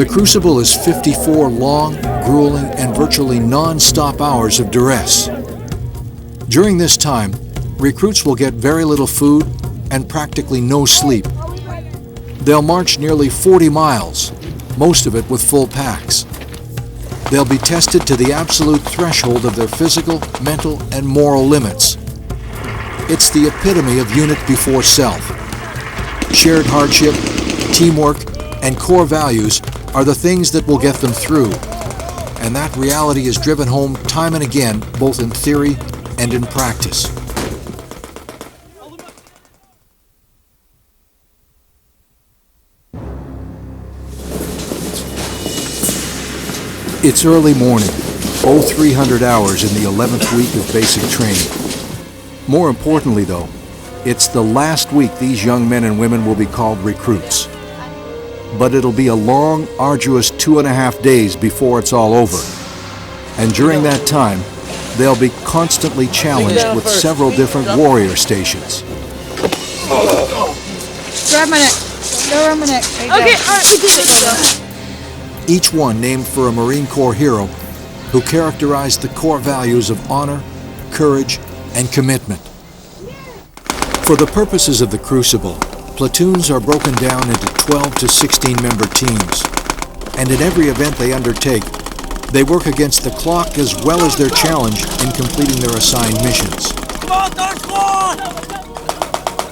The Crucible is 54 long, grueling, and virtually non-stop hours of duress. During this time, recruits will get very little food and practically no sleep. They'll march nearly 40 miles, most of it with full packs. They'll be tested to the absolute threshold of their physical, mental, and moral limits. It's the epitome of unit before self. Shared hardship, teamwork, and core values are the things that will get them through. And that reality is driven home time and again, both in theory and in practice. It's early morning, 0300 hours in the 11th week of basic training. More importantly though, it's the last week these young men and women will be called recruits. But it'll be a long, arduous 2.5 days before it's all over. And during that time, they'll be constantly challenged with several different warrior stations. Grab my neck. Go around my neck. Okay, all right, we did it. Each one named for a Marine Corps hero who characterized the core values of honor, courage, and commitment. For the purposes of the Crucible, platoons are broken down into 12 to 16 member teams, and in every event they undertake, they work against the clock as well as their challenge in completing their assigned missions.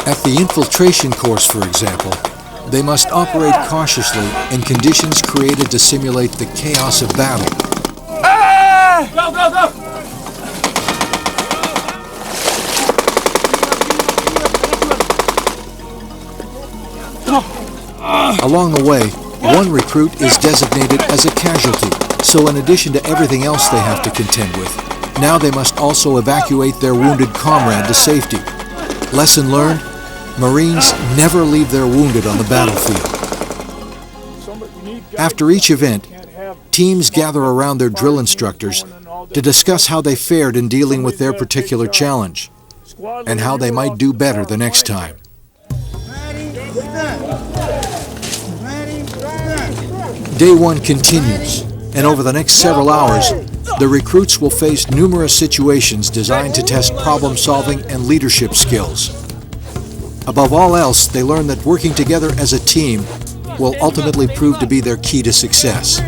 At the infiltration course, for example, they must operate cautiously in conditions created to simulate the chaos of battle. Go, go, go! Along the way, one recruit is designated as a casualty, so in addition to everything else they have to contend with, now they must also evacuate their wounded comrade to safety. Lesson learned: Marines never leave their wounded on the battlefield. After each event, teams gather around their drill instructors to discuss how they fared in dealing with their particular challenge and how they might do better the next time. Day one continues, and over the next several hours, the recruits will face numerous situations designed to test problem-solving and leadership skills. Above all else, they learn that working together as a team will ultimately prove to be their key to success.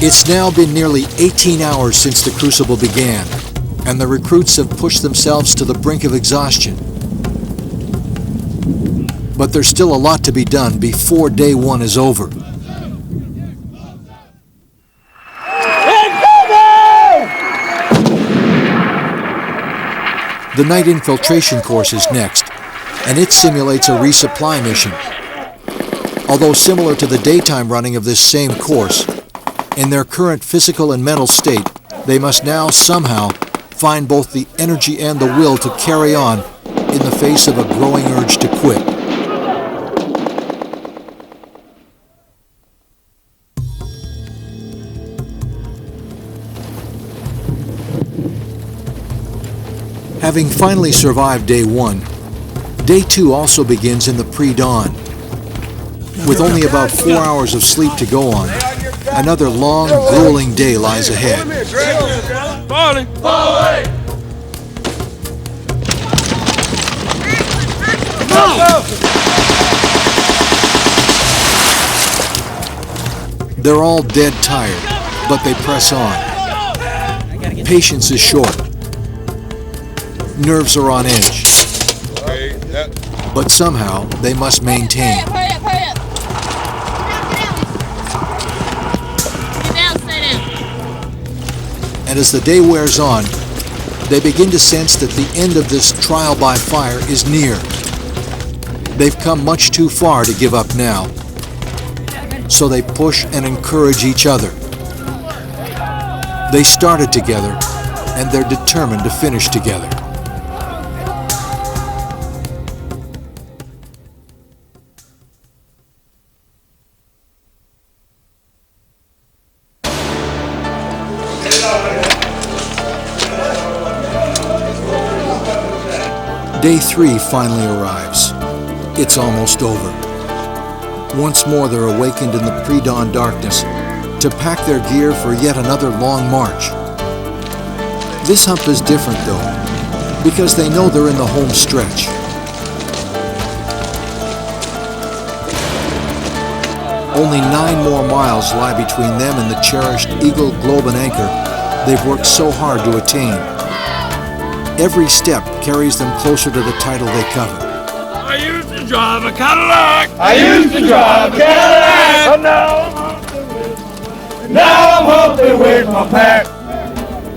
It's now been nearly 18 hours since the Crucible began, and the recruits have pushed themselves to the brink of exhaustion. But there's still a lot to be done before day one is over. The night infiltration course is next, and it simulates a resupply mission. Although similar to the daytime running of this same course, in their current physical and mental state, they must now somehow find both the energy and the will to carry on in the face of a growing urge to quit. Having finally survived day one, day two also begins in the pre-dawn. With only about 4 hours of sleep to go on, another long, grueling day lies ahead. They're all dead tired, but they press on. Patience is short. Nerves are on edge. But somehow they must maintain. And as the day wears on, they begin to sense that the end of this trial by fire is near. They've come much too far to give up now. So they push and encourage each other. They started together, and they're determined to finish together. Day 3 finally arrives. It's almost over. Once more they're awakened in the pre-dawn darkness to pack their gear for yet another long march. This hump is different though, because they know they're in the home stretch. Only 9 more miles lie between them and the cherished Eagle, Globe and Anchor they've worked so hard to attain. Every step carries them closer to the title they covet. I used to drive a Cadillac. I used to drive a Cadillac. But now I'm humping with my pack.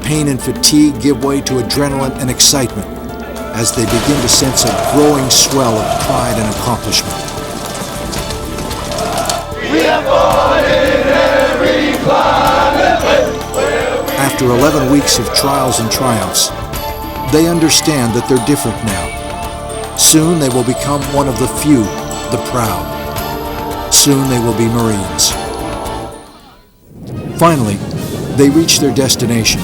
Pain and fatigue give way to adrenaline and excitement as they begin to sense a growing swell of pride and accomplishment. We have fought in every climate. After 11 weeks of trials and triumphs, they understand that they're different now. Soon they will become one of the few, the proud. Soon they will be Marines. Finally, they reach their destination.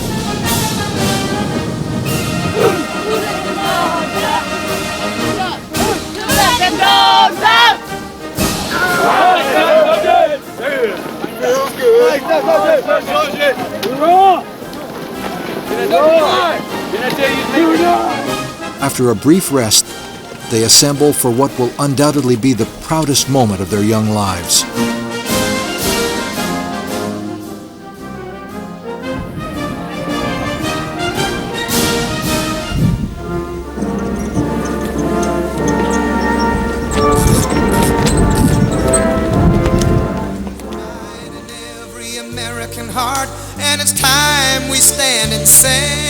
After a brief rest, they assemble for what will undoubtedly be the proudest moment of their young lives. Every American heart, and it's time we stand and say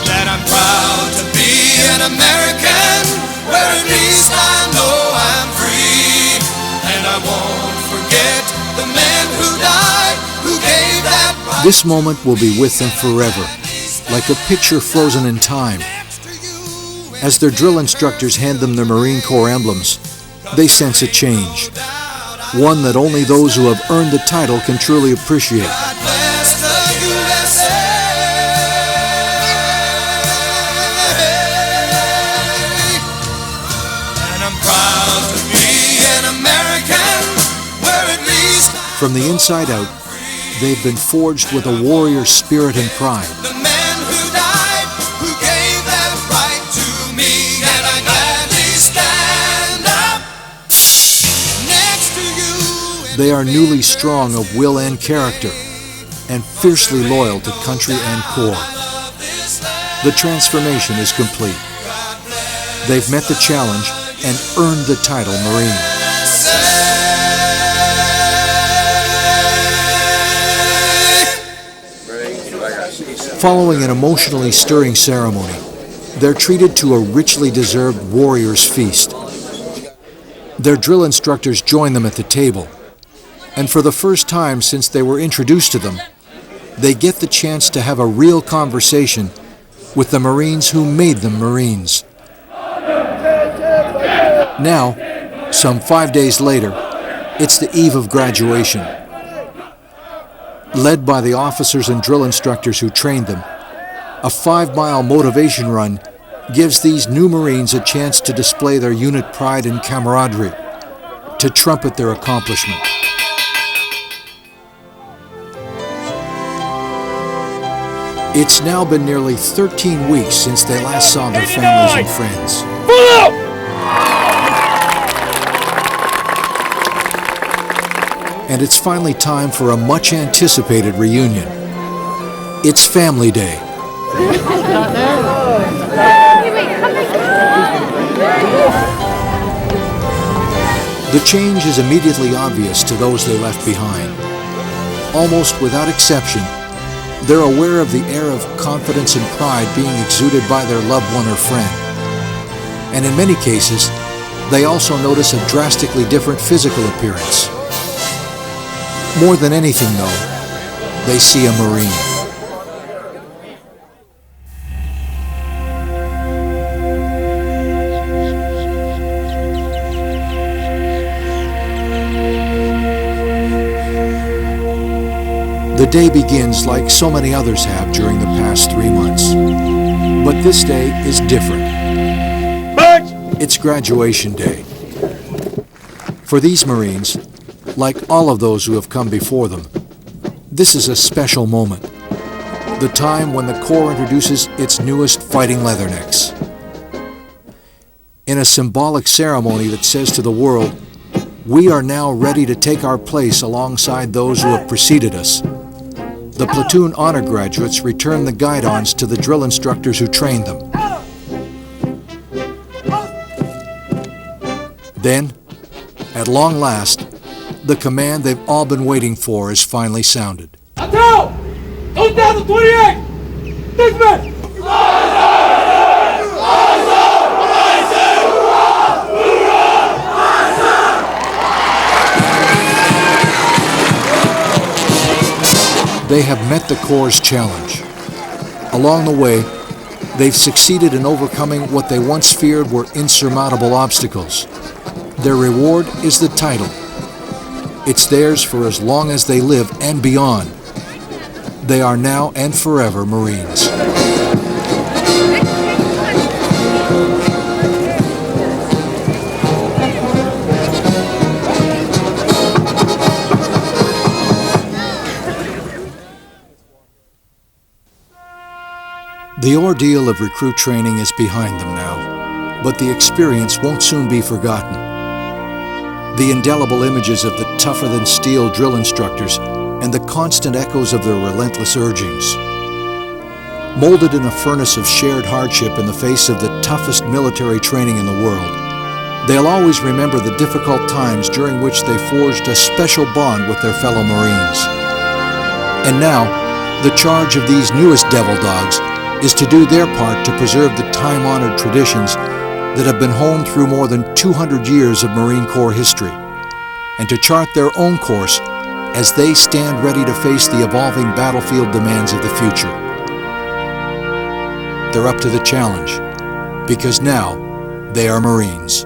that I'm proud to be an American, where at least I know I'm free, and I won't forget the men who died, who gave that right. This moment will be with them forever, like a picture frozen in time. As their drill instructors hand them their Marine Corps emblems, they sense a change, one that only those who have earned the title can truly appreciate. God bless the USA. And I'm proud to be an American, where at least From the inside out, they've been forged with a warrior spirit and pride. the men who died, who gave that right to me, and I gladly stand up next to you. They are newly strong of will and character, and fiercely loyal to country and corps. The transformation is complete. They've met the challenge and earned the title Marine. Following an emotionally stirring ceremony, they're treated to a richly deserved warrior's feast. Their drill instructors join them at the table, and for the first time since they were introduced to them, they get the chance to have a real conversation with the Marines who made them Marines. Now, some 5 days later, it's the eve of graduation. Led by the officers and drill instructors who trained them, a 5-mile motivation run gives these new Marines a chance to display their unit pride and camaraderie, to trumpet their accomplishment. It's now been nearly 13 weeks since they last saw their families and friends. And it's finally time for a much-anticipated reunion. It's Family Day. The change is immediately obvious to those they left behind. Almost without exception, they're aware of the air of confidence and pride being exuded by their loved one or friend. And in many cases, they also notice a drastically different physical appearance. More than anything, though, they see a Marine. The day begins like so many others have during the past 3 months. But this day is different. March! It's graduation day. For these Marines, like all of those who have come before them, this is a special moment. The time when the Corps introduces its newest fighting leathernecks. In a symbolic ceremony that says to the world, we are now ready to take our place alongside those who have preceded us. The platoon honor graduates return the guidons to the drill instructors who trained them. Then, at long last, the command they've all been waiting for is finally sounded. Attack! 2028! Dismiss! They have met the Corps' challenge. Along the way, they've succeeded in overcoming what they once feared were insurmountable obstacles. Their reward is the title. It's theirs for as long as they live and beyond. They are now and forever Marines. The ordeal of recruit training is behind them now, but the experience won't soon be forgotten. The indelible images of the tougher-than-steel drill instructors and the constant echoes of their relentless urgings. Molded in a furnace of shared hardship in the face of the toughest military training in the world, they'll always remember the difficult times during which they forged a special bond with their fellow Marines. And now, the charge of these newest devil dogs is to do their part to preserve the time-honored traditions that have been honed through more than 200 years of Marine Corps history, and to chart their own course as they stand ready to face the evolving battlefield demands of the future. They're up to the challenge, because now they are Marines.